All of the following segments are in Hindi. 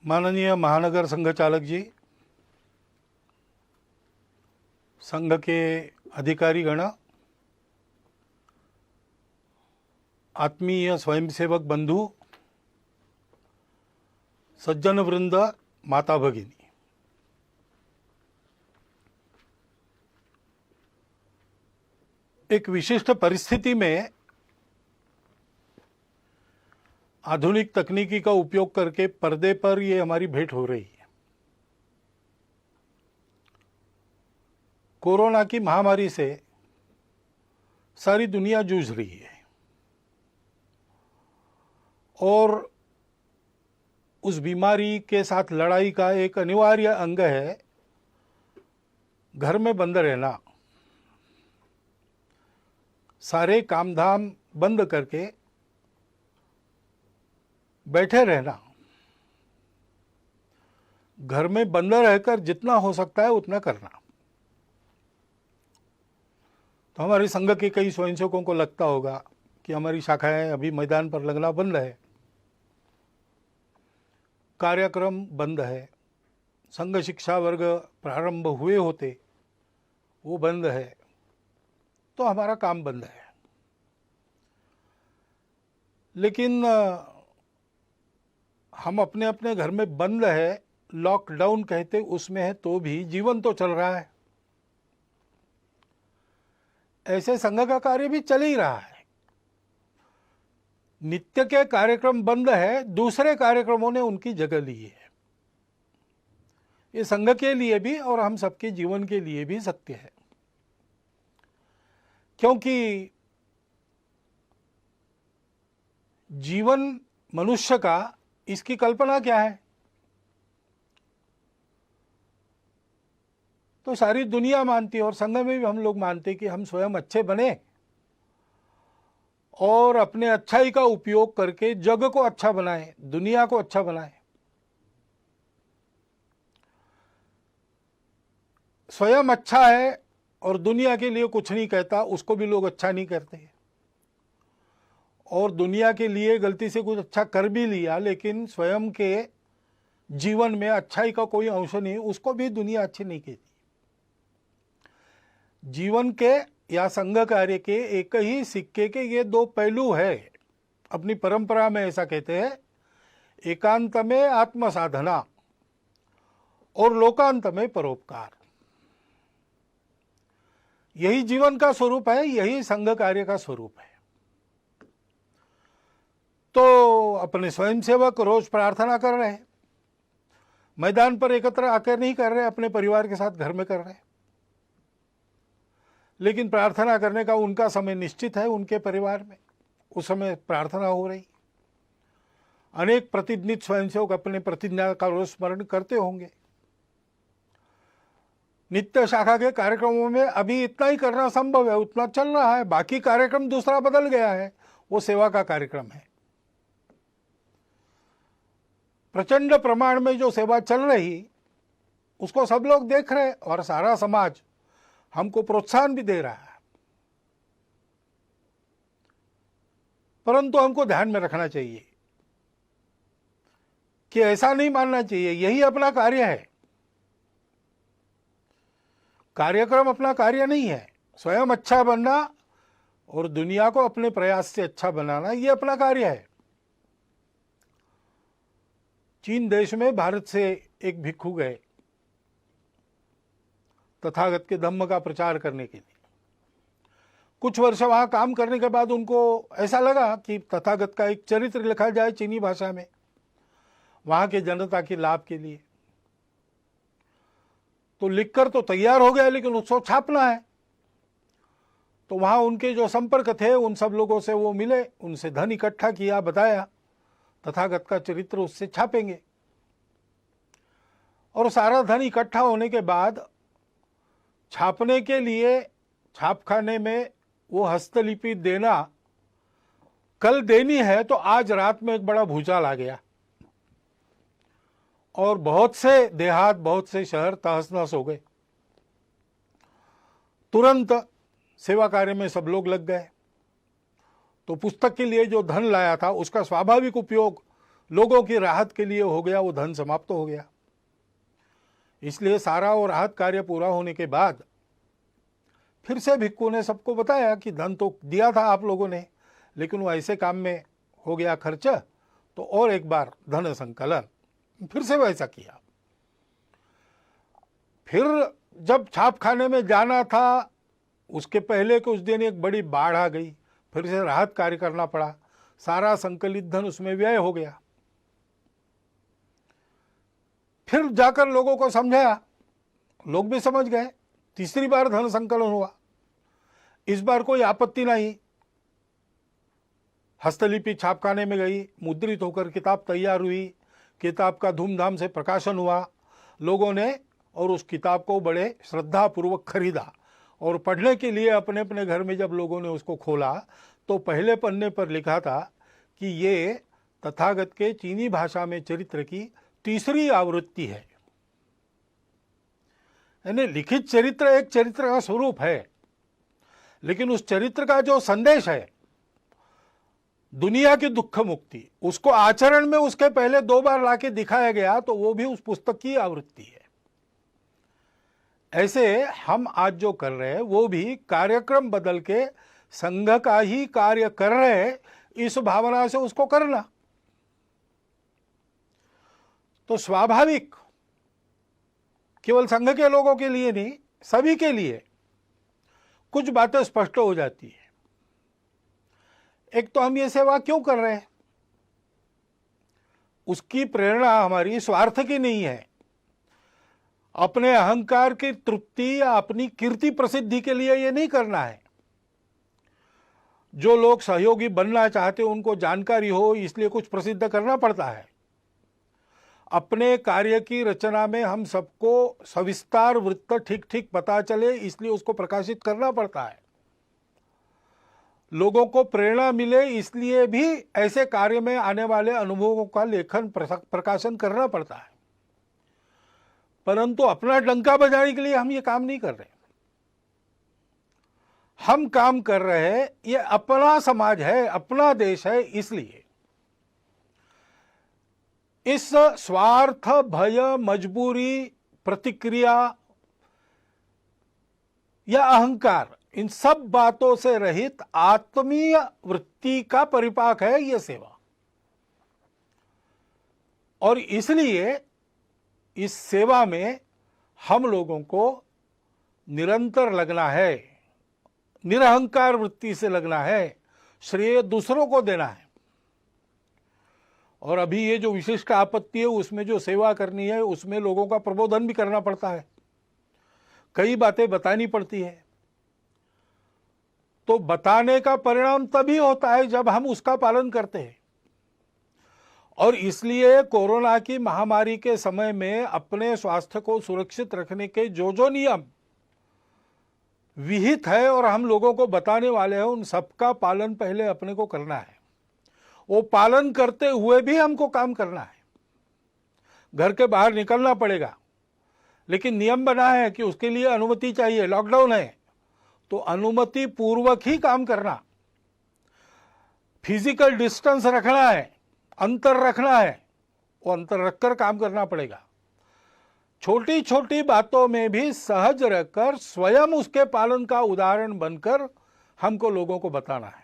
माननीय महानगर संघ चालक जी, संघ के अधिकारीगण, आत्मीय स्वयंसेवक बंधु, सज्जन वृंद, माता भगिनी, एक विशिष्ट परिस्थिति में आधुनिक तकनीकी का उपयोग करके पर्दे पर ये हमारी भेंट हो रही है। कोरोना की महामारी से सारी दुनिया जूझ रही है और उस बीमारी के साथ लड़ाई का एक अनिवार्य अंग है घर में बंद रहना, सारे काम धाम बंद करके बैठे रहना, घर में बंद रहकर जितना हो सकता है उतना करना। तो हमारे संघ के कई स्वयंसेवकों को लगता होगा कि हमारी शाखाएं अभी मैदान पर लगना बंद है, कार्यक्रम बंद है, संघ शिक्षा वर्ग प्रारंभ हुए होते वो बंद है, तो हमारा काम बंद है। लेकिन हम अपने अपने घर में बंद है, लॉकडाउन कहते उसमें है, तो भी जीवन तो चल रहा है। ऐसे संघ का कार्य भी चल ही रहा है। नित्य के कार्यक्रम बंद है, दूसरे कार्यक्रमों ने उनकी जगह ली है। ये संघ के लिए भी और हम सबके जीवन के लिए भी सत्य है, क्योंकि जीवन मनुष्य का, इसकी कल्पना क्या है? तो सारी दुनिया मानती है और संघ में भी हम लोग मानते हैं कि हम स्वयं अच्छे बने और अपने अच्छाई का उपयोग करके जग को अच्छा बनाएं, दुनिया को अच्छा बनाएं। स्वयं अच्छा है और दुनिया के लिए कुछ नहीं कहता, उसको भी लोग अच्छा नहीं करते। और दुनिया के लिए गलती से कुछ अच्छा कर भी लिया, लेकिन स्वयं के जीवन में अच्छाई का कोई अंश नहीं, उसको भी दुनिया अच्छी नहीं कहती। जीवन के या संघ कार्य के एक ही सिक्के के ये दो पहलू है। अपनी परंपरा में ऐसा कहते हैं, एकांत में आत्म साधना और लोकांत में परोपकार। यही जीवन का स्वरूप है, यही संघ कार्य का स्वरूप है। तो अपने स्वयंसेवक रोज प्रार्थना कर रहे हैं, मैदान पर एकत्र आकर नहीं कर रहे, अपने परिवार के साथ घर में कर रहे हैं। लेकिन प्रार्थना करने का उनका समय निश्चित है, उनके परिवार में उस समय प्रार्थना हो रही। अनेक प्रतिनिधित स्वयंसेवक अपने प्रतिज्ञा का स्मरण करते होंगे। नित्य शाखा के कार्यक्रमों में अभी इतना ही करना संभव है, उतना चल रहा है। बाकी कार्यक्रम दूसरा बदल गया है, वो सेवा का कार्यक्रम है। प्रचंड प्रमाण में जो सेवा चल रही उसको सब लोग देख रहे हैं और सारा समाज हमको प्रोत्साहन भी दे रहा है। परंतु हमको ध्यान में रखना चाहिए कि ऐसा नहीं मानना चाहिए यही अपना कार्य है। कार्यक्रम अपना कार्य नहीं है। स्वयं अच्छा बनना और दुनिया को अपने प्रयास से अच्छा बनाना, ये अपना कार्य है। चीन देश में भारत से एक भिक्षु गए तथागत के धम्म का प्रचार करने के लिए। कुछ वर्ष वहां काम करने के बाद उनको ऐसा लगा कि तथागत का एक चरित्र लिखा जाए चीनी भाषा में, वहां के जनता के लाभ के लिए। तो लिखकर तो तैयार हो गया, लेकिन उसको छापना है। तो वहां उनके जो संपर्क थे उन सब लोगों से वो मिले, उनसे धन इकट्ठा किया, बताया तथागत का चरित्र उससे छापेंगे। और सारा धन इकट्ठा होने के बाद छापने के लिए छापखाने में वो हस्तलिपि देना, कल देनी है, तो आज रात में एक बड़ा भूचाल आ गया और बहुत से देहात, बहुत से शहर तहस नहस हो गए। तुरंत सेवा कार्य में सब लोग लग गए। तो पुस्तक के लिए जो धन लाया था उसका स्वाभाविक उपयोग लोगों की राहत के लिए हो गया, वो धन समाप्त हो गया। इसलिए सारा वो राहत कार्य पूरा होने के बाद फिर से भिक्खू ने सबको बताया कि धन तो दिया था आप लोगों ने, लेकिन वो ऐसे काम में हो गया खर्च, तो और एक बार धन संकलन। फिर से वैसा किया। फिर जब छाप खाने में जाना था, उसके पहले के उस दिन एक बड़ी बाढ़ आ गई, फिर से राहत कार्य करना पड़ा, सारा संकलित धन उसमें व्यय हो गया। फिर जाकर लोगों को समझाया, लोग भी समझ गए, तीसरी बार धन संकलन हुआ। इस बार कोई आपत्ति नहीं, हस्तलिपि छापखाने में गई, मुद्रित होकर किताब तैयार हुई, किताब का धूमधाम से प्रकाशन हुआ, लोगों ने और उस किताब को बड़े श्रद्धापूर्वक खरीदा। और पढ़ने के लिए अपने अपने घर में जब लोगों ने उसको खोला तो पहले पन्ने पर लिखा था कि ये तथागत के चीनी भाषा में चरित्र की तीसरी आवृत्ति है। यानी लिखित चरित्र एक चरित्र का स्वरूप है, लेकिन उस चरित्र का जो संदेश है, दुनिया की दुख मुक्ति, उसको आचरण में उसके पहले 2 बार लाके दिखाया गया, तो वो भी उस पुस्तक की आवृत्ति है। ऐसे हम आज जो कर रहे हैं वो भी कार्यक्रम बदल के संघ का ही कार्य कर रहे हैं, इस भावना से उसको करना। तो स्वाभाविक केवल संघ के लोगों के लिए नहीं, सभी के लिए कुछ बातें स्पष्ट हो जाती है। एक तो हम ये सेवा क्यों कर रहे हैं, उसकी प्रेरणा हमारी स्वार्थ की नहीं है, अपने अहंकार की तृप्ति या अपनी कीर्ति प्रसिद्धि के लिए ये नहीं करना है। जो लोग सहयोगी बनना चाहते हैं उनको जानकारी हो, इसलिए कुछ प्रसिद्ध करना पड़ता है। अपने कार्य की रचना में हम सबको सविस्तार वृत्त ठीक ठीक पता चले, इसलिए उसको प्रकाशित करना पड़ता है। लोगों को प्रेरणा मिले, इसलिए भी ऐसे कार्य में आने वाले अनुभवों का लेखन प्रकाशन करना पड़ता है। परंतु अपना डंका बजाने के लिए हम ये काम नहीं कर रहे। हम काम कर रहे हैं, ये अपना समाज है, अपना देश है, इसलिए इस स्वार्थ, भय, मजबूरी, प्रतिक्रिया या अहंकार, इन सब बातों से रहित आत्मीय वृत्ति का परिपाक है यह सेवा। और इसलिए इस सेवा में हम लोगों को निरंतर लगना है, निरहंकार वृत्ति से लगना है, श्रेय दूसरों को देना है। और अभी ये जो विशिष्ट आपत्ति है, उसमें जो सेवा करनी है, उसमें लोगों का प्रबोधन भी करना पड़ता है, कई बातें बतानी पड़ती है। तो बताने का परिणाम तभी होता है जब हम उसका पालन करते हैं। और इसलिए कोरोना की महामारी के समय में अपने स्वास्थ्य को सुरक्षित रखने के जो जो नियम विहित है और हम लोगों को बताने वाले हैं, उन सबका पालन पहले अपने को करना है। वो पालन करते हुए भी हमको काम करना है। घर के बाहर निकलना पड़ेगा, लेकिन नियम बना है कि उसके लिए अनुमति चाहिए। लॉकडाउन है तो अनुमति पूर्वक ही काम करना, फिजिकल डिस्टेंस रखना है, अंतर रखना है, वो अंतर रखकर काम करना पड़ेगा। छोटी छोटी बातों में भी सहज रहकर स्वयं उसके पालन का उदाहरण बनकर हमको लोगों को बताना है।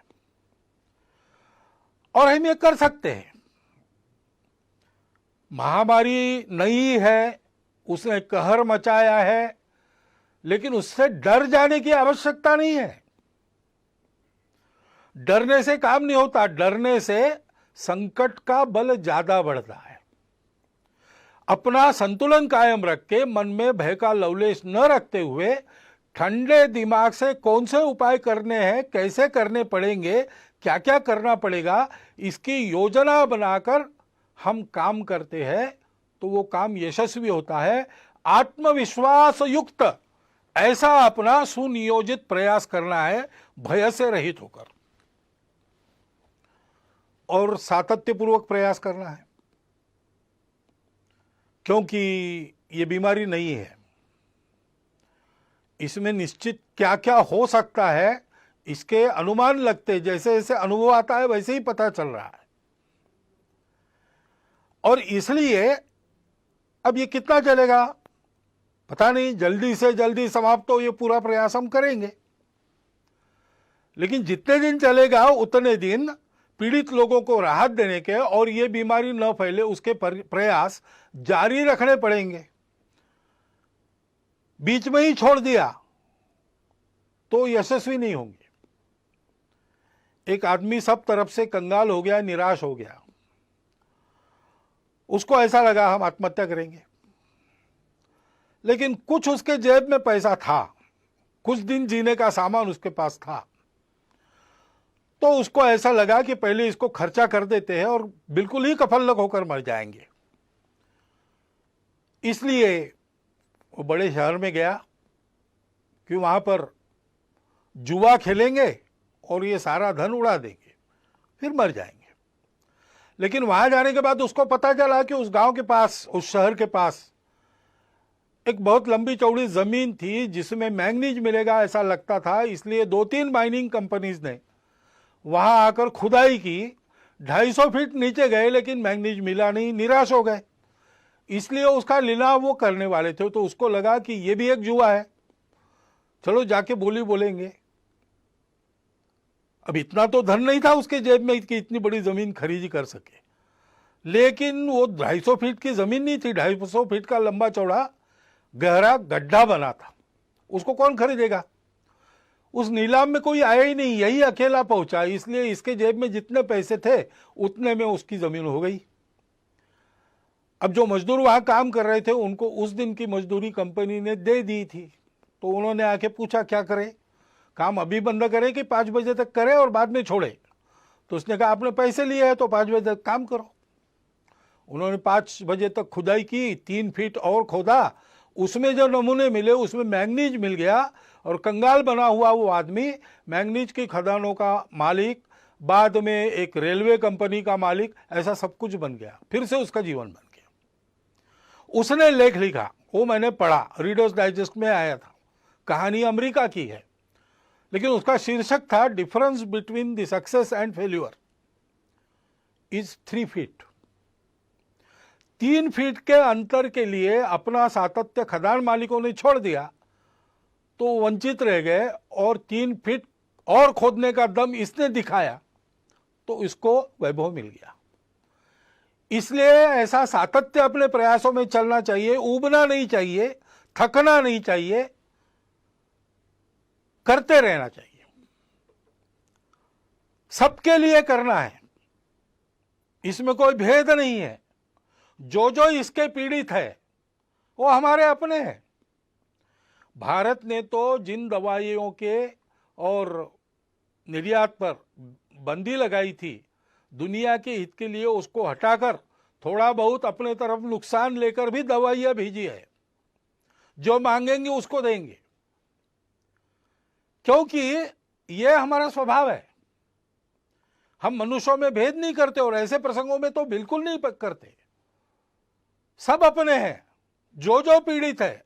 और हम ये कर सकते हैं। महामारी नई है, उसने कहर मचाया है, लेकिन उससे डर जाने की आवश्यकता नहीं है। डरने से काम नहीं होता, डरने से संकट का बल ज्यादा बढ़ता है। अपना संतुलन कायम रख के, मन में भय का लवलेश न रखते हुए, ठंडे दिमाग से कौन से उपाय करने हैं, कैसे करने पड़ेंगे, क्या क्या करना पड़ेगा, इसकी योजना बनाकर हम काम करते हैं तो वो काम यशस्वी होता है। आत्मविश्वास युक्त ऐसा अपना सुनियोजित प्रयास करना है, भय से रहित होकर, और सातत्यपूर्वक प्रयास करना है। क्योंकि ये बीमारी नहीं है, इसमें निश्चित क्या क्या हो सकता है इसके अनुमान लगते, जैसे जैसे अनुभव आता है वैसे ही पता चल रहा है। और इसलिए अब ये कितना चलेगा पता नहीं, जल्दी से जल्दी समाप्त हो ये पूरा प्रयास हम करेंगे, लेकिन जितने दिन चलेगा उतने दिन पीड़ित लोगों को राहत देने के और ये बीमारी न फैले उसके प्रयास जारी रखने पड़ेंगे। बीच में ही छोड़ दिया तो यशस्वी नहीं होंगे। एक आदमी सब तरफ से कंगाल हो गया, निराश हो गया, उसको ऐसा लगा हम आत्महत्या करेंगे, लेकिन कुछ उसके जेब में पैसा था, कुछ दिन जीने का सामान उसके पास था, तो उसको ऐसा लगा कि पहले इसको खर्चा कर देते हैं और बिल्कुल ही कफलक होकर मर जाएंगे। इसलिए वो बड़े शहर में गया कि वहां पर जुआ खेलेंगे और ये सारा धन उड़ा देंगे, फिर मर जाएंगे। लेकिन वहां जाने के बाद उसको पता चला कि उस गांव के पास, उस शहर के पास एक बहुत लंबी चौड़ी जमीन थी जिसमें मैंगनीज मिलेगा ऐसा लगता था। इसलिए 2-3 माइनिंग कंपनीज ने वहां आकर खुदाई की, 250 फीट नीचे गए लेकिन मैंगनीज मिला नहीं, निराश हो गए। इसलिए उसका लिलाव वो करने वाले थे, तो उसको लगा कि ये भी एक जुआ है, चलो जाके बोली बोलेंगे। अब इतना तो धन नहीं था उसके जेब में कि इतनी बड़ी जमीन खरीदी कर सके, लेकिन वो 250 फीट की जमीन नहीं थी, 250 फीट का लंबा चौड़ा गहरा गड्ढा बना था, उसको कौन खरीदेगा। उस नीलाम में कोई आया ही नहीं, यही अकेला पहुंचा, इसलिए इसके जेब में जितने पैसे थे उतने में उसकी जमीन हो गई। अब जो मजदूर वहां काम कर रहे थे उनको उस दिन की मजदूरी कंपनी ने दे दी थी, तो उन्होंने आके पूछा क्या करें, काम अभी बंद करें कि 5 बजे तक करें और बाद में छोड़े। तो उसने कहा आपने पैसे लिए हैं तो 5 बजे तक काम करो। उन्होंने 5 बजे तक खुदाई की, 3 फीट और खोदा, उसमें जो नमूने मिले उसमें मैंगनीज मिल गया और कंगाल बना हुआ वो आदमी मैंगनीज की खदानों का मालिक, बाद में एक रेलवे कंपनी का मालिक, ऐसा सब कुछ बन गया। फिर से उसका जीवन बन गया। उसने लेख लिखा, वो मैंने पढ़ा, रीडर्स डाइजेस्ट में आया था, कहानी अमेरिका की है, लेकिन उसका शीर्षक था difference between the success and failure is 3 feet. 3 feet के अंतर के लिए अपना सातत्य खदान मालिकों ने छोड़ दिया तो वंचित रह गए, और 3 फीट और खोदने का दम इसने दिखाया तो इसको वैभव मिल गया। इसलिए ऐसा सातत्य अपने प्रयासों में चलना चाहिए, ऊबना नहीं चाहिए, थकना नहीं चाहिए, करते रहना चाहिए। सबके लिए करना है, इसमें कोई भेद नहीं है। जो जो इसके पीड़ित है वो हमारे अपने हैं। भारत ने तो जिन दवाइयों के और निर्यात पर बंदी लगाई थी, दुनिया के हित के लिए उसको हटाकर थोड़ा बहुत अपने तरफ नुकसान लेकर भी दवाइयां भेजी है। जो मांगेंगे उसको देंगे, क्योंकि यह हमारा स्वभाव है। हम मनुष्यों में भेद नहीं करते और ऐसे प्रसंगों में तो बिल्कुल नहीं करते। सब अपने हैं, जो जो पीड़ित है,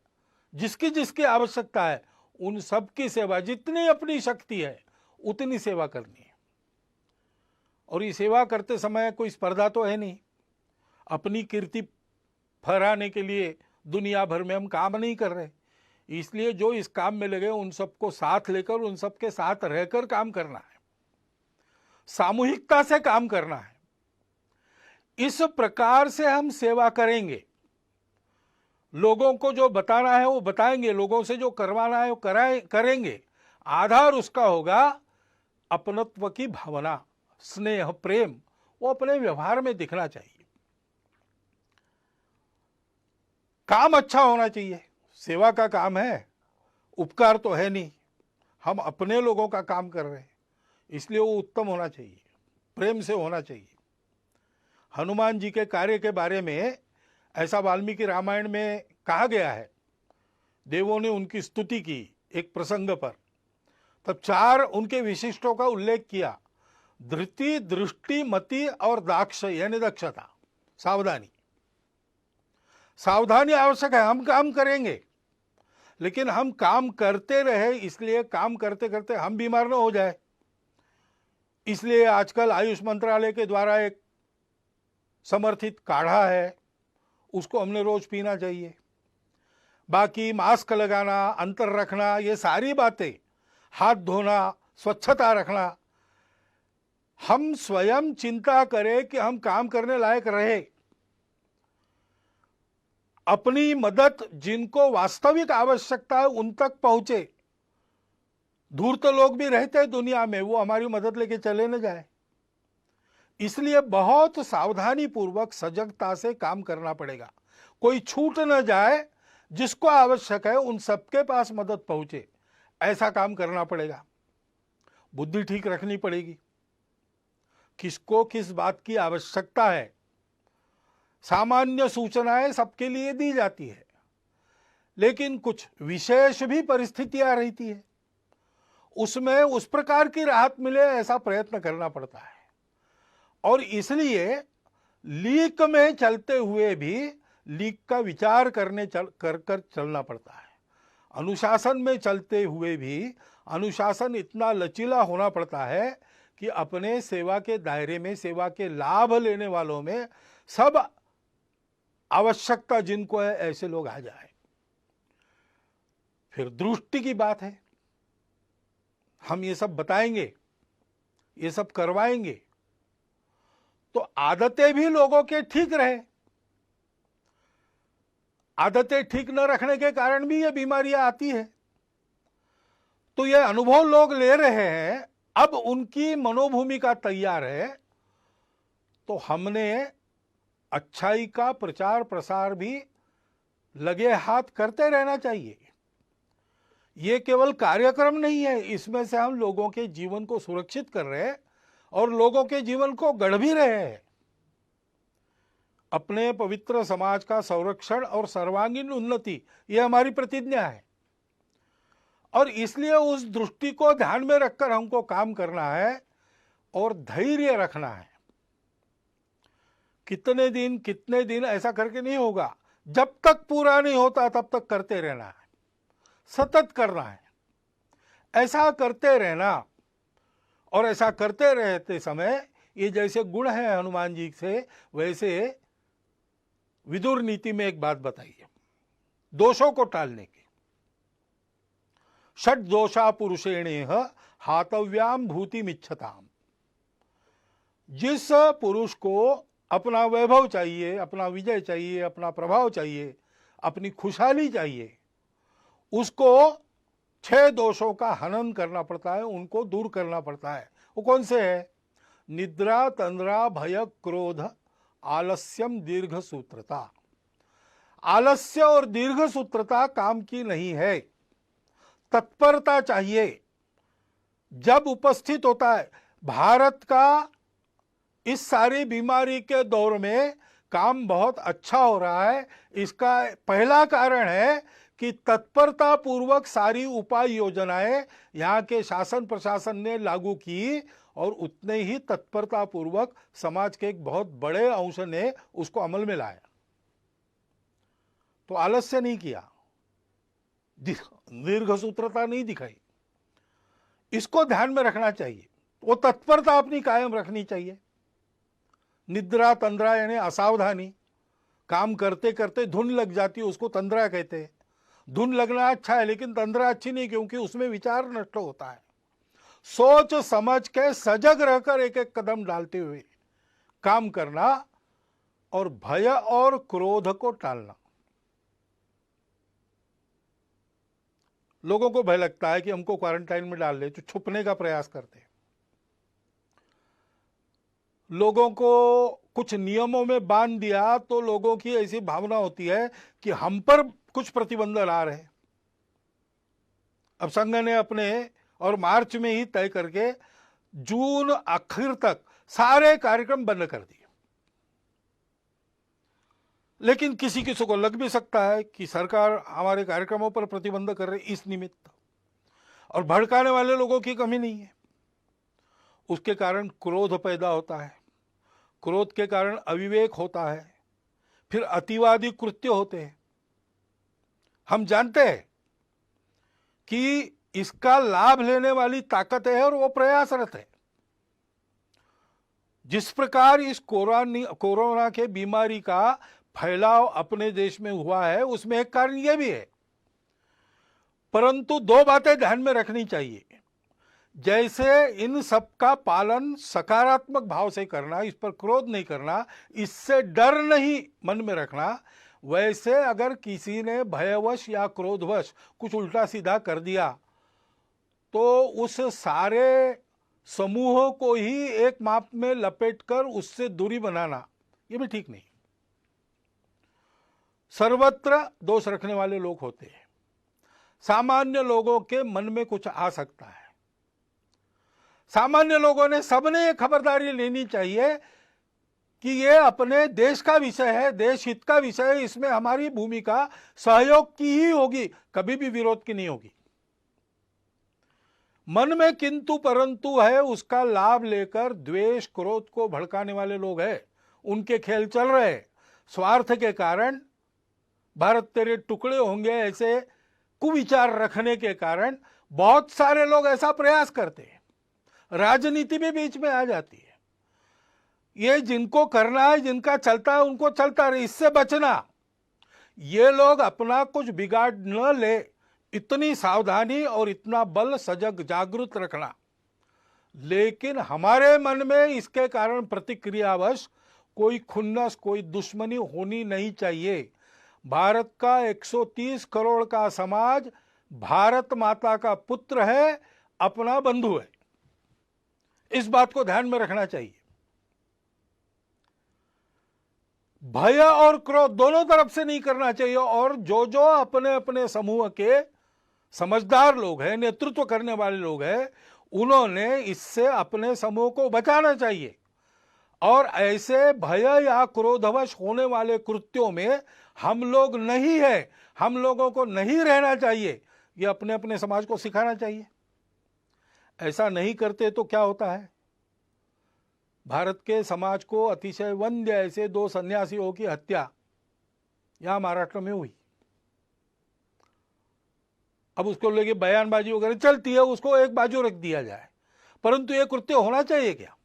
जिसकी जिसकी आवश्यकता है, उन सब की सेवा, जितनी अपनी शक्ति है उतनी सेवा करनी है। और ये सेवा करते समय कोई स्पर्धा तो है नहीं, अपनी कीर्ति फहराने के लिए दुनिया भर में हम काम नहीं कर रहे। इसलिए जो इस काम में लगे उन सबको साथ लेकर, उन सबके साथ रहकर काम करना है, सामूहिकता से काम करना है। इस प्रकार से हम सेवा करेंगे। लोगों को जो बताना है वो बताएंगे, लोगों से जो करवाना है वो करेंगे। आधार उसका होगा अपनत्व की भावना, स्नेह, प्रेम, वो अपने व्यवहार में दिखना चाहिए। काम अच्छा होना चाहिए। सेवा का काम है, उपकार तो है नहीं, हम अपने लोगों का काम कर रहे हैं, इसलिए वो उत्तम होना चाहिए, प्रेम से होना चाहिए। हनुमान जी के कार्य के बारे में ऐसा वाल्मीकि रामायण में कहा गया है। देवों ने उनकी स्तुति की एक प्रसंग पर, तब 4 उनके विशिष्टों का उल्लेख किया। धृति, दृष्टि, मति और दाक्ष, यानी दक्षता, सावधानी। सावधानी आवश्यक है। हम काम करेंगे, लेकिन हम काम करते रहे, इसलिए काम करते करते हम बीमार न हो जाए। इसलिए आजकल आयुष मंत्रालय के द्वारा एक समर्थित काढ़ा है, उसको हमने रोज पीना चाहिए। बाकी मास्क लगाना, अंतर रखना, ये सारी बातें, हाथ धोना, स्वच्छता रखना, हम स्वयं चिंता करें कि हम काम करने लायक रहे। अपनी मदद जिनको वास्तविक आवश्यकता है उन तक पहुंचे। दूर तो लोग भी रहते हैं दुनिया में, वो हमारी मदद लेके चले न जाए। इसलिए बहुत सावधानी पूर्वक सजगता से काम करना पड़ेगा। कोई छूट न जाए, जिसको आवश्यक है उन सबके पास मदद पहुंचे, ऐसा काम करना पड़ेगा। बुद्धि ठीक रखनी पड़ेगी, किसको किस बात की आवश्यकता है। सामान्य सूचनाएं सबके लिए दी जाती है, लेकिन कुछ विशेष भी परिस्थितियां रहती है, उसमें उस प्रकार की राहत मिले ऐसा प्रयत्न करना पड़ता है। और इसलिए लीक में चलते हुए भी लीक का विचार कर चलना पड़ता है। अनुशासन में चलते हुए भी अनुशासन इतना लचीला होना पड़ता है कि अपने सेवा के दायरे में, सेवा के लाभ लेने वालों में सब आवश्यकता जिनको है ऐसे लोग आ जाए। फिर दृष्टि की बात है, हम ये सब बताएंगे, ये सब करवाएंगे तो आदतें भी लोगों के ठीक रहे। आदतें ठीक न रखने के कारण भी ये बीमारियां आती है। तो ये अनुभव लोग ले रहे हैं, अब उनकी मनोभूमिका तैयार है, तो हमने अच्छाई का प्रचार प्रसार भी लगे हाथ करते रहना चाहिए। ये केवल कार्यक्रम नहीं है, इसमें से हम लोगों के जीवन को सुरक्षित कर रहे हैं और लोगों के जीवन को गढ़ भी रहे हैं। अपने पवित्र समाज का संरक्षण और सर्वांगीण उन्नति, ये हमारी प्रतिज्ञा है। और इसलिए उस दृष्टि को ध्यान में रखकर हमको काम करना है और धैर्य रखना है। कितने दिन ऐसा करके नहीं होगा, जब तक पूरा नहीं होता तब तक करते रहना है, सतत करना है। ऐसा करते रहना, और ऐसा करते रहते समय ये जैसे गुण है हनुमान जी से, वैसे विदुर नीति में एक बात बताइए दोषों को टालने की। षट दोषा पुरुषेणेह हातव्याम भूतिमिच्छताम। जिस पुरुष को अपना वैभव चाहिए, अपना विजय चाहिए, अपना प्रभाव चाहिए, अपनी खुशहाली चाहिए, उसको 6 दोषों का हनन करना पड़ता है, उनको दूर करना पड़ता है। वो कौन से है? निद्रा, तंद्रा, भय, क्रोध, आलस्यम, दीर्घ सूत्रता। आलस्य और दीर्घ सूत्रता काम की नहीं है। तत्परता चाहिए जब उपस्थित होता है। भारत का इस सारी बीमारी के दौर में काम बहुत अच्छा हो रहा है। इसका पहला कारण है कि तत्परता पूर्वक सारी उपाय योजनाएं यहाँ के शासन प्रशासन ने लागू की और उतने ही तत्परता पूर्वक समाज के एक बहुत बड़े अंश ने उसको अमल में लाया। तो आलस्य नहीं किया, दीर्घ सूत्रता नहीं दिखाई। इसको ध्यान में रखना चाहिए। वो तत्परता अपनी कायम रखनी चाहिए। निद्रा, तंद्रा यानी असावधानी, काम करते करते धुन लग जाती है, उसको तंद्रा कहते हैं। धुन लगना अच्छा है, लेकिन तंद्रा अच्छी नहीं, क्योंकि उसमें विचार नष्ट होता है। सोच समझ के सजग रहकर एक एक कदम डालते हुए काम करना और भय और क्रोध को टालना। लोगों को भय लगता है कि हमको क्वारंटाइन में डाल ले, तो छुपने का प्रयास करते हैं। लोगों को कुछ नियमों में बांध दिया तो लोगों की ऐसी भावना होती है कि हम पर कुछ प्रतिबंध ला रहे। अब संघ ने अपने और मार्च में ही तय करके जून आखिर तक सारे कार्यक्रम बंद कर दिए। लेकिन किसी किसी को लग भी सकता है कि सरकार हमारे कार्यक्रमों पर प्रतिबंध कर रही इस निमित्त, और भड़काने वाले लोगों की कमी नहीं है। उसके कारण क्रोध पैदा होता है, क्रोध के कारण अविवेक होता है, फिर अतिवादी कृत्य होते हैं। हम जानते हैं कि इसका लाभ लेने वाली ताकत है और वो प्रयासरत है। जिस प्रकार इस कोरोना के बीमारी का फैलाव अपने देश में हुआ है, उसमें एक कारण यह भी है। परंतु दो बातें ध्यान में रखनी चाहिए। जैसे इन सब का पालन सकारात्मक भाव से करना, इस पर क्रोध नहीं करना, इससे डर नहीं मन में रखना, वैसे अगर किसी ने भयवश या क्रोधवश कुछ उल्टा सीधा कर दिया तो उस सारे समूह को ही एक माप में लपेटकर उससे दूरी बनाना, ये भी ठीक नहीं। सर्वत्र दोष रखने वाले लोग होते हैं। सामान्य लोगों के मन में कुछ आ सकता है। सामान्य लोगों ने सबने खबरदारी लेनी चाहिए कि ये अपने देश का विषय है, देश हित का विषय है, इसमें हमारी भूमिका सहयोग की ही होगी, कभी भी विरोध की नहीं होगी। मन में किंतु परंतु है, उसका लाभ लेकर द्वेष क्रोध को भड़काने वाले लोग हैं, उनके खेल चल रहे। स्वार्थ के कारण भारत तेरे टुकड़े होंगे ऐसे कुविचार रखने के कारण बहुत सारे लोग ऐसा प्रयास करते हैं। राजनीति भी बीच में आ जाती है। ये जिनको करना है, जिनका चलता है, उनको चलता रहे, इससे बचना। ये लोग अपना कुछ बिगाड़ न ले, इतनी सावधानी और इतना बल सजग जागृत रखना। लेकिन हमारे मन में इसके कारण प्रतिक्रियावश कोई खुन्नस, कोई दुश्मनी होनी नहीं चाहिए। भारत का 130 करोड़ का समाज भारत माता का पुत्र है, अपना बंधु है। इस बात को ध्यान में रखना चाहिए। भय और क्रोध दोनों तरफ से नहीं करना चाहिए। और जो जो अपने अपने समूह के समझदार लोग हैं, नेतृत्व करने वाले लोग हैं, उन्होंने इससे अपने समूह को बचाना चाहिए। और ऐसे भय या क्रोधवश होने वाले कृत्यों में हम लोग नहीं है, हम लोगों को नहीं रहना चाहिए, ये अपने अपने समाज को सिखाना चाहिए। ऐसा नहीं करते तो क्या होता है? भारत के समाज को अतिशय वंद्य ऐसे 2 सन्यासियों की हत्या यहां महाराष्ट्र में हुई। अब उसको लेके बयानबाजी वगैरह चलती है, उसको एक बाजू रख दिया जाए, परंतु यह कृत्य होना चाहिए क्या?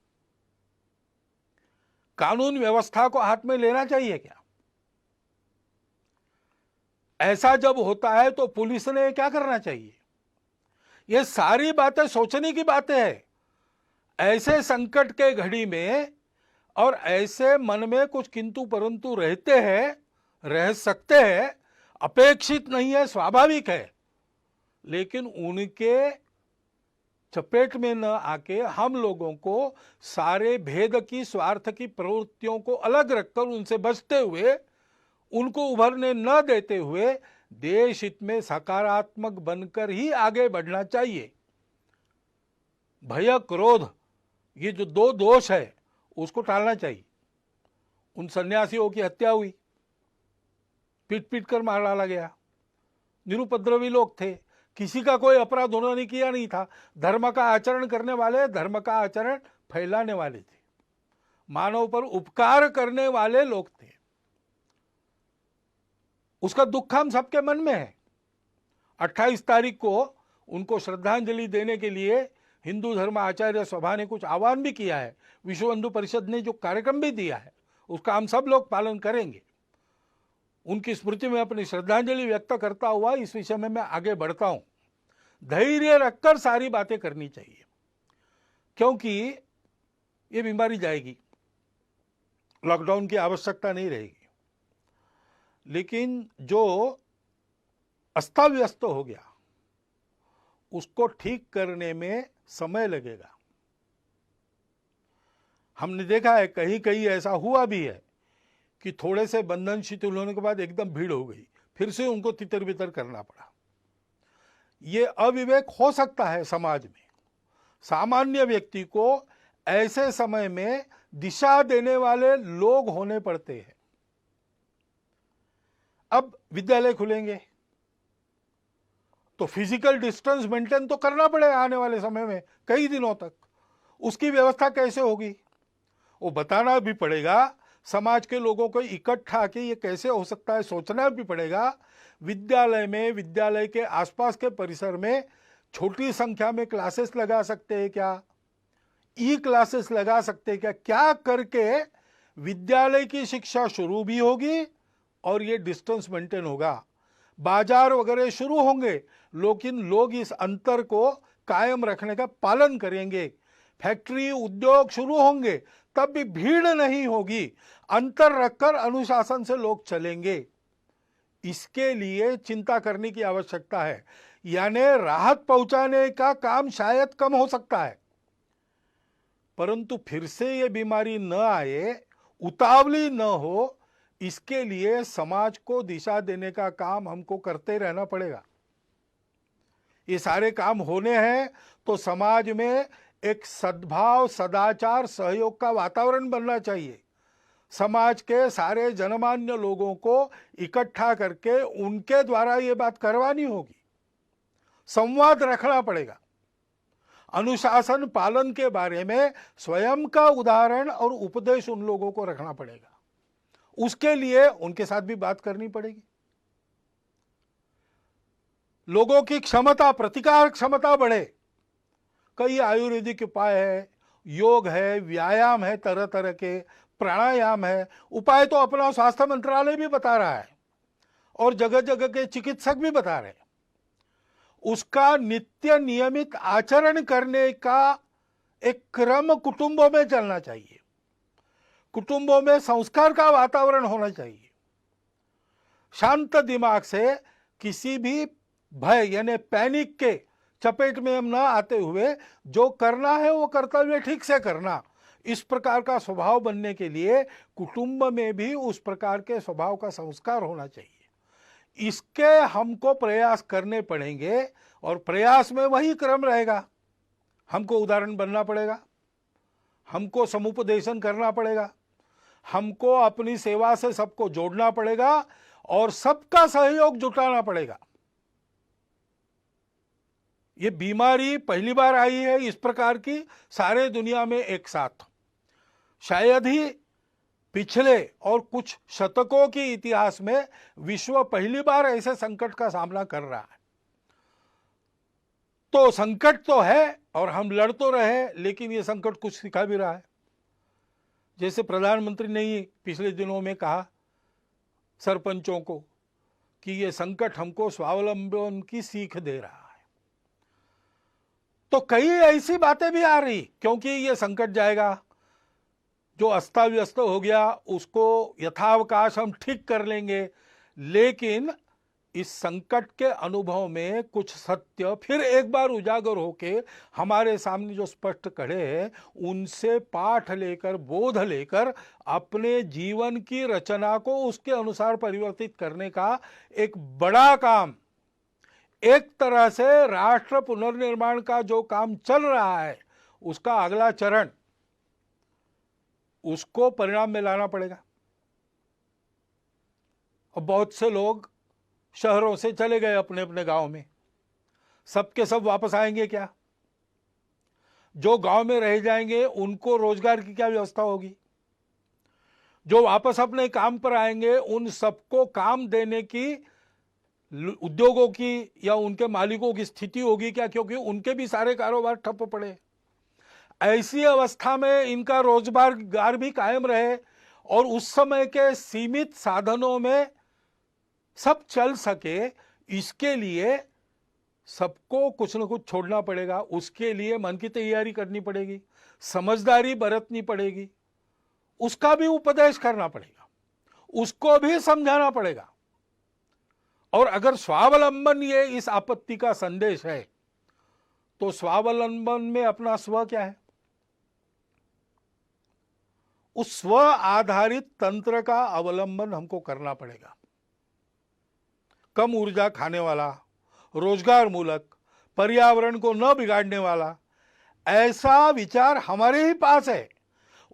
कानून व्यवस्था को हाथ में लेना चाहिए क्या? ऐसा जब होता है तो पुलिस ने क्या करना चाहिए? ये सारी बातें सोचने की बातें हैं। ऐसे संकट के घड़ी में और ऐसे मन में कुछ किंतु परंतु रहते हैं, रह सकते हैं, अपेक्षित नहीं है, स्वाभाविक है। लेकिन उनके चपेट में न आके हम लोगों को सारे भेद की, स्वार्थ की प्रवृत्तियों को अलग रखकर उनसे बचते हुए, उनको उभरने न देते हुए देश हित में सकारात्मक बनकर ही आगे बढ़ना चाहिए। भय क्रोध, ये जो 2 दोष है, उसको टालना चाहिए। उन सन्यासियों की हत्या हुई, पीट पीट कर मार डाला गया। निरुपद्रवी लोग थे, किसी का कोई अपराध उन्होंने किया नहीं था। धर्म का आचरण करने वाले, धर्म का आचरण फैलाने वाले थे, मानव पर उपकार करने वाले लोग थे। उसका दुख हम सबके मन में है। 28 तारीख को उनको श्रद्धांजलि देने के लिए हिंदू धर्म आचार्य सभा ने कुछ आह्वान भी किया है। विश्व हिंदू परिषद ने जो कार्यक्रम भी दिया है, उसका हम सब लोग पालन करेंगे। उनकी स्मृति में अपनी श्रद्धांजलि व्यक्त करता हुआ इस विषय में मैं आगे बढ़ता हूं। धैर्य रखकर सारी बातें करनी चाहिए, क्योंकि ये बीमारी जाएगी, लॉकडाउन की आवश्यकता नहीं रहेगी। लेकिन जो अस्ताव्यस्त हो गया, उसको ठीक करने में समय लगेगा। हमने देखा है कहीं कहीं ऐसा हुआ भी है कि थोड़े से बंधन शिथिल होने के बाद एकदम भीड़ हो गई, फिर से उनको तितर बितर करना पड़ा। ये अविवेक हो सकता है समाज में। सामान्य व्यक्ति को ऐसे समय में दिशा देने वाले लोग होने पड़ते हैं। अब विद्यालय खुलेंगे तो फिजिकल डिस्टेंस मेंटेन तो करना पड़ेगा आने वाले समय में कई दिनों तक। उसकी व्यवस्था कैसे होगी वो बताना भी पड़ेगा। समाज के लोगों को इकट्ठा के ये कैसे हो सकता है सोचना भी पड़ेगा। विद्यालय में, विद्यालय के आसपास के परिसर में छोटी संख्या में क्लासेस लगा सकते हैं क्या? ई क्लासेस लगा सकते हैं क्या करके विद्यालय की शिक्षा शुरू भी होगी और ये डिस्टेंस मेंटेन होगा। बाजार वगैरह शुरू होंगे लेकिन लोग इस अंतर को कायम रखने का पालन करेंगे। फैक्ट्री उद्योग शुरू होंगे तब भी भीड़ नहीं होगी, अंतर रखकर अनुशासन से लोग चलेंगे। इसके लिए चिंता करने की आवश्यकता है। यानी राहत पहुंचाने का काम शायद कम हो सकता है, परंतु फिर से ये बीमारी न आए, उतावली न हो, इसके लिए समाज को दिशा देने का काम हमको करते रहना पड़ेगा। ये सारे काम होने हैं तो समाज में एक सद्भाव, सदाचार, सहयोग का वातावरण बनना चाहिए। समाज के सारे जनमान्य लोगों को इकट्ठा करके उनके द्वारा ये बात करवानी होगी, संवाद रखना पड़ेगा। अनुशासन पालन के बारे में स्वयं का उदाहरण और उपदेश उन लोगों को रखना पड़ेगा। उसके लिए उनके साथ भी बात करनी पड़ेगी। लोगों की क्षमता, प्रतिकार क्षमता बढ़े। कई आयुर्वेदिक उपाय है, योग है, व्यायाम है, तरह तरह के प्राणायाम है। उपाय तो अपना स्वास्थ्य मंत्रालय भी बता रहा है और जगह जगह के चिकित्सक भी बता रहे हैं। उसका नित्य नियमित आचरण करने का एक क्रम कुटुंबों में चलना चाहिए। कुटुंबों में संस्कार का वातावरण होना चाहिए। शांत दिमाग से किसी भी भय यानी पैनिक के चपेट में हम न आते हुए जो करना है वो कर्तव्य ठीक से करना, इस प्रकार का स्वभाव बनने के लिए कुटुंब में भी उस प्रकार के स्वभाव का संस्कार होना चाहिए। इसके हमको प्रयास करने पड़ेंगे और प्रयास में वही क्रम रहेगा। हमको उदाहरण बनना पड़ेगा, हमको समुपदेशन करना पड़ेगा, हमको अपनी सेवा से सबको जोड़ना पड़ेगा और सबका सहयोग जुटाना पड़ेगा। ये बीमारी पहली बार आई है इस प्रकार की सारे दुनिया में एक साथ। शायद ही पिछले और कुछ शतकों के इतिहास में विश्व पहली बार ऐसे संकट का सामना कर रहा है। तो संकट तो है और हम लड़ तो रहे, लेकिन ये संकट कुछ सिखा भी रहा है। जैसे प्रधानमंत्री ने ही पिछले दिनों में कहा सरपंचों को कि ये संकट हमको स्वावलंबन की सीख दे रहा है। तो कई ऐसी बातें भी आ रही, क्योंकि ये संकट जाएगा, जो अस्ता व्यस्त हो गया उसको यथावकाश हम ठीक कर लेंगे, लेकिन इस संकट के अनुभव में कुछ सत्य फिर एक बार उजागर होके हमारे सामने जो स्पष्ट खड़े हैं, उनसे पाठ लेकर, बोध लेकर अपने जीवन की रचना को उसके अनुसार परिवर्तित करने का एक बड़ा काम, एक तरह से राष्ट्र पुनर्निर्माण का जो काम चल रहा है उसका अगला चरण, उसको परिणाम में लाना पड़ेगा। और बहुत से लोग शहरों से चले गए अपने अपने गांव में, सबके सब वापस आएंगे क्या? जो गांव में रह जाएंगे उनको रोजगार की क्या व्यवस्था होगी? जो वापस अपने काम पर आएंगे उन सबको काम देने की उद्योगों की या उनके मालिकों की स्थिति होगी क्या? क्योंकि उनके भी सारे कारोबार ठप पड़े। ऐसी अवस्था में इनका रोजगार भी कायम रहे और उस समय के सीमित साधनों में सब चल सके, इसके लिए सबको कुछ न कुछ छोड़ना पड़ेगा। उसके लिए मन की तैयारी करनी पड़ेगी, समझदारी बरतनी पड़ेगी, उसका भी उपदेश करना पड़ेगा, उसको भी समझाना पड़ेगा। और अगर स्वावलंबन ये इस आपत्ति का संदेश है, तो स्वावलंबन में अपना स्व क्या है? उस स्व आधारित तंत्र का अवलंबन हमको करना पड़ेगा। कम ऊर्जा खाने वाला, रोजगार मूलक, पर्यावरण को न बिगाड़ने वाला ऐसा विचार हमारे ही पास है।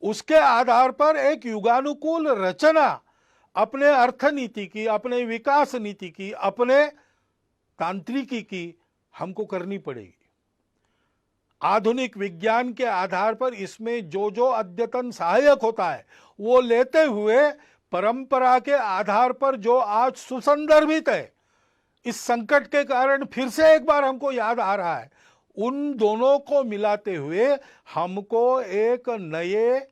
उसके आधार पर एक युगानुकूल रचना अपने अर्थनीति की, अपने विकास नीति की, अपने तांत्रिकी की हमको करनी पड़ेगी। आधुनिक विज्ञान के आधार पर इसमें जो जो अद्यतन सहायक होता है वो लेते हुए परंपरा के आधार पर जो आज सुसंदर्भित है, इस संकट के कारण फिर से एक बार हमको याद आ रहा है, उन दोनों को मिलाते हुए हमको एक नए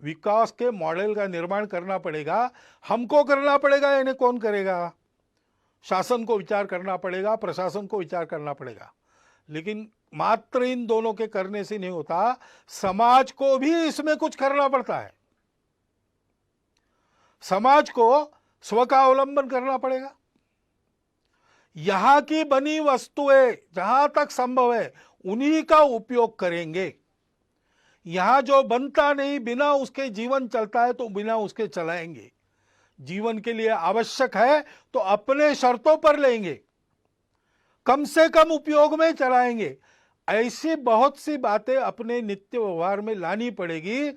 विकास के मॉडल का निर्माण करना पड़ेगा। हमको करना पड़ेगा, यानी कौन करेगा? शासन को विचार करना पड़ेगा, प्रशासन को विचार करना पड़ेगा। लेकिन मात्र इन दोनों के करने से नहीं होता, समाज को भी इसमें कुछ करना पड़ता है। समाज को स्व का अवलंबन करना पड़ेगा। यहां की बनी वस्तुएं जहां तक संभव है उन्हीं का उपयोग करेंगे। यहां जो बनता नहीं, बिना उसके जीवन चलता है तो बिना उसके चलाएंगे। जीवन के लिए आवश्यक है तो अपने शर्तों पर लेंगे, कम से कम उपयोग में चलाएंगे। ऐसी बहुत सी बातें अपने नित्य व्यवहार में लानी पड़ेगी।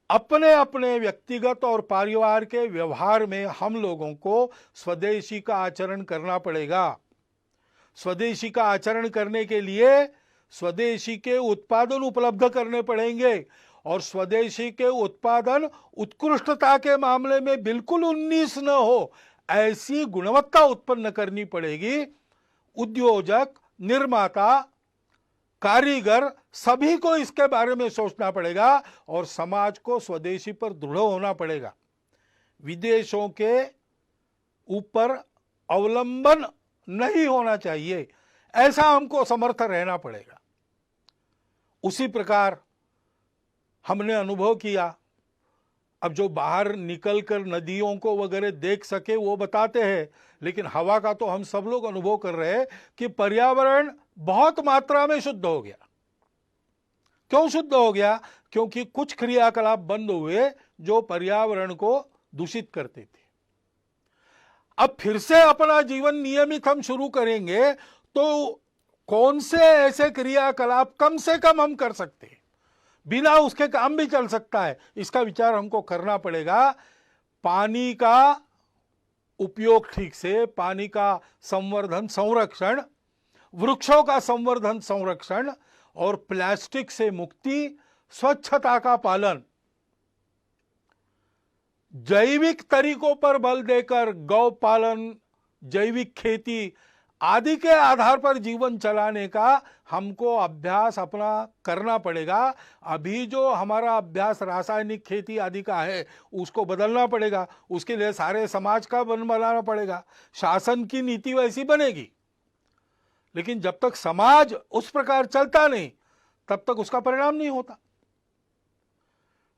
अपने अपने व्यक्तिगत और परिवार के व्यवहार में हम लोगों को स्वदेशी का आचरण करना पड़ेगा। स्वदेशी का आचरण करने के लिए स्वदेशी के उत्पादन उपलब्ध करने पड़ेंगे, और स्वदेशी के उत्पादन उत्कृष्टता के मामले में बिल्कुल 19 न हो, ऐसी गुणवत्ता उत्पन्न करनी पड़ेगी। उद्योजक, निर्माता, कारीगर सभी को इसके बारे में सोचना पड़ेगा और समाज को स्वदेशी पर दृढ़ होना पड़ेगा। विदेशों के ऊपर अवलंबन नहीं होना चाहिए, ऐसा हमको समर्थ रहना पड़ेगा। उसी प्रकार हमने अनुभव किया। अब जो बाहर निकलकर नदियों को वगैरह देख सके वो बताते हैं, लेकिन हवा का तो हम सब लोग अनुभव कर रहे हैं कि पर्यावरण बहुत मात्रा में शुद्ध हो गया। क्यों शुद्ध हो गया? क्योंकि कुछ क्रियाकलाप बंद हुए जो पर्यावरण को दूषित करते थे। अब फिर से अपना जीवन नियमित हम शुरू करेंगे तो कौन से ऐसे क्रियाकलाप कम से कम हम कर सकते हैं, बिना उसके काम भी चल सकता है, इसका विचार हमको करना पड़ेगा। पानी का उपयोग ठीक से, पानी का संवर्धन संरक्षण, वृक्षों का संवर्धन संरक्षण और प्लास्टिक से मुक्ति, स्वच्छता का पालन, जैविक तरीकों पर बल देकर गौ पालन, जैविक खेती आदि के आधार पर जीवन चलाने का हमको अभ्यास अपना करना पड़ेगा। अभी जो हमारा अभ्यास रासायनिक खेती आदि का है उसको बदलना पड़ेगा। उसके लिए सारे समाज का बनाना पड़ेगा। शासन की नीति वैसी बनेगी, लेकिन जब तक समाज उस प्रकार चलता नहीं तब तक उसका परिणाम नहीं होता।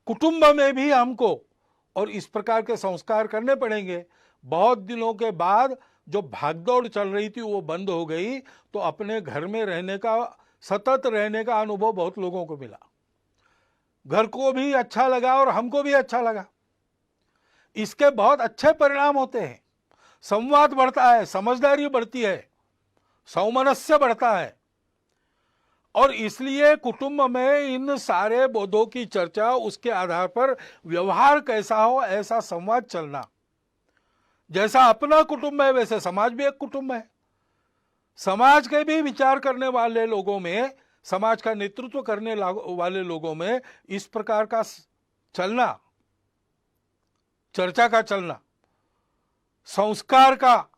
कुटुंब में भी हमको और इस प्रकार के संस्कार करने पड़ेंगे। बहुत दिनों के बाद जो भागदौड़ चल रही थी वो बंद हो गई, तो अपने घर में रहने का, सतत रहने का अनुभव बहुत लोगों को मिला। घर को भी अच्छा लगा और हमको भी अच्छा लगा। इसके बहुत अच्छे परिणाम होते हैं। संवाद बढ़ता है, समझदारी बढ़ती है, सौमनस्य बढ़ता है, और इसलिए कुटुंब में इन सारे बोधों की चर्चा, उसके आधार पर व्यवहार कैसा हो ऐसा संवाद चलना। जैसा अपना कुटुंब है वैसे समाज भी एक कुटुंब है। समाज के भी विचार करने वाले लोगों में, समाज का नेतृत्व करने वाले लोगों में इस प्रकार का चलना, चर्चा का चलना, संस्कार का,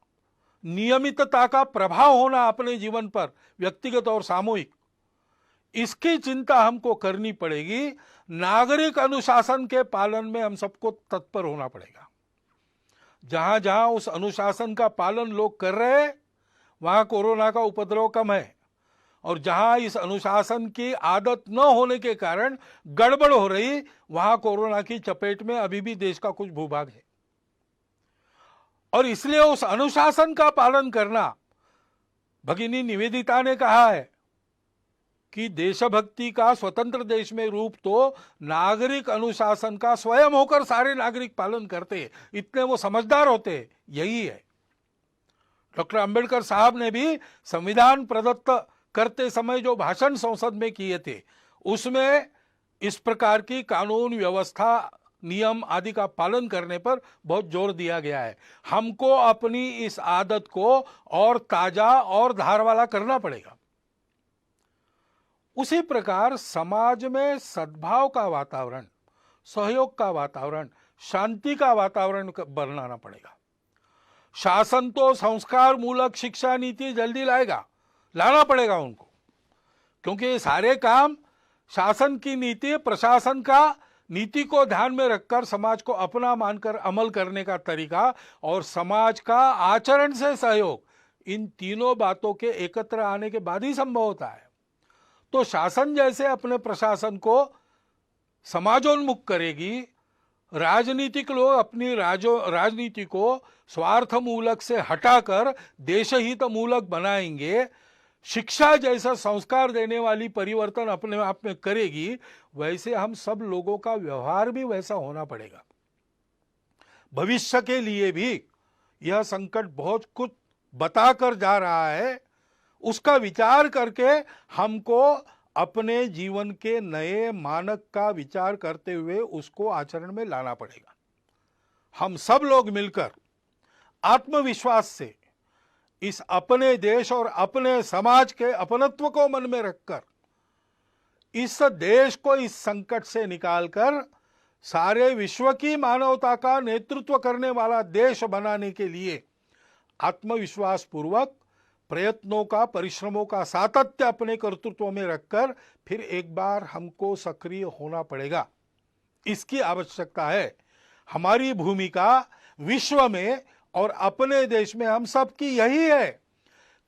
नियमितता का प्रभाव होना अपने जीवन पर, व्यक्तिगत और सामूहिक, इसकी चिंता हमको करनी पड़ेगी। नागरिक अनुशासन के पालन में हम सबको तत्पर होना पड़ेगा। जहां जहां उस अनुशासन का पालन लोग कर रहे हैं वहां कोरोना का उपद्रव कम है, और जहां इस अनुशासन की आदत न होने के कारण गड़बड़ हो रही वहां कोरोना की चपेट में अभी भी देश का कुछ भूभाग है। और इसलिए उस अनुशासन का पालन करना, भगिनी निवेदिता ने कहा है कि देशभक्ति का स्वतंत्र देश में रूप तो नागरिक अनुशासन का स्वयं होकर सारे नागरिक पालन करते, इतने वो समझदार होते, यही है। डॉक्टर अंबेडकर साहब ने भी संविधान प्रदत्त करते समय जो भाषण संसद में किए थे उसमें इस प्रकार की कानून व्यवस्था, नियम आदि का पालन करने पर बहुत जोर दिया गया है। हमको अपनी इस आदत को और ताजा और धार वाला करना पड़ेगा। उसी प्रकार समाज में सद्भाव का वातावरण, सहयोग का वातावरण, शांति का वातावरण बनाना पड़ेगा। शासन तो संस्कार मूलक शिक्षा नीति जल्दी लाएगा, लाना पड़ेगा उनको, क्योंकि ये सारे काम शासन की नीति, प्रशासन का नीति को ध्यान में रखकर समाज को अपना मानकर अमल करने का तरीका और समाज का आचरण से सहयोग, इन तीनों बातों के एकत्र आने के बाद ही संभव होता है। तो शासन जैसे अपने प्रशासन को समाजोन्मुख करेगी, राजनीतिक लोग अपनी राजनीति को स्वार्थ मूलक से हटाकर देशहित मूलक बनाएंगे, शिक्षा जैसा संस्कार देने वाली परिवर्तन अपने आप में करेगी, वैसे हम सब लोगों का व्यवहार भी वैसा होना पड़ेगा। भविष्य के लिए भी यह संकट बहुत कुछ बताकर जा रहा है, उसका विचार करके हमको अपने जीवन के नए मानक का विचार करते हुए उसको आचरण में लाना पड़ेगा। हम सब लोग मिलकर आत्मविश्वास से इस अपने देश और अपने समाज के अपनत्व को मन में रखकर इस देश को इस संकट से निकालकर सारे विश्व की मानवता का नेतृत्व करने वाला देश बनाने के लिए आत्मविश्वास पूर्वक प्रयत्नों का, परिश्रमों का सातत्य अपने कर्तृत्व में रखकर फिर एक बार हमको सक्रिय होना पड़ेगा। इसकी आवश्यकता है। हमारी भूमिका विश्व में और अपने देश में हम सब की यही है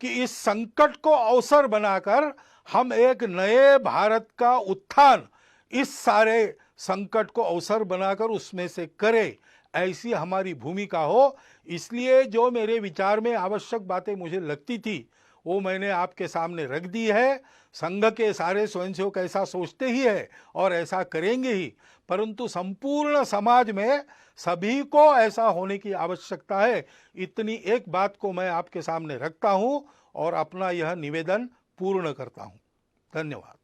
कि इस संकट को अवसर बनाकर हम एक नए भारत का उत्थान इस सारे संकट को अवसर बनाकर उसमें से करें, ऐसी हमारी भूमिका हो। इसलिए जो मेरे विचार में आवश्यक बातें मुझे लगती थी वो मैंने आपके सामने रख दी है। संघ के सारे स्वयंसेवक ऐसा सोचते ही है और ऐसा करेंगे ही, परंतु संपूर्ण समाज में सभी को ऐसा होने की आवश्यकता है। इतनी एक बात को मैं आपके सामने रखता हूं और अपना यह निवेदन पूर्ण करता हूं। धन्यवाद।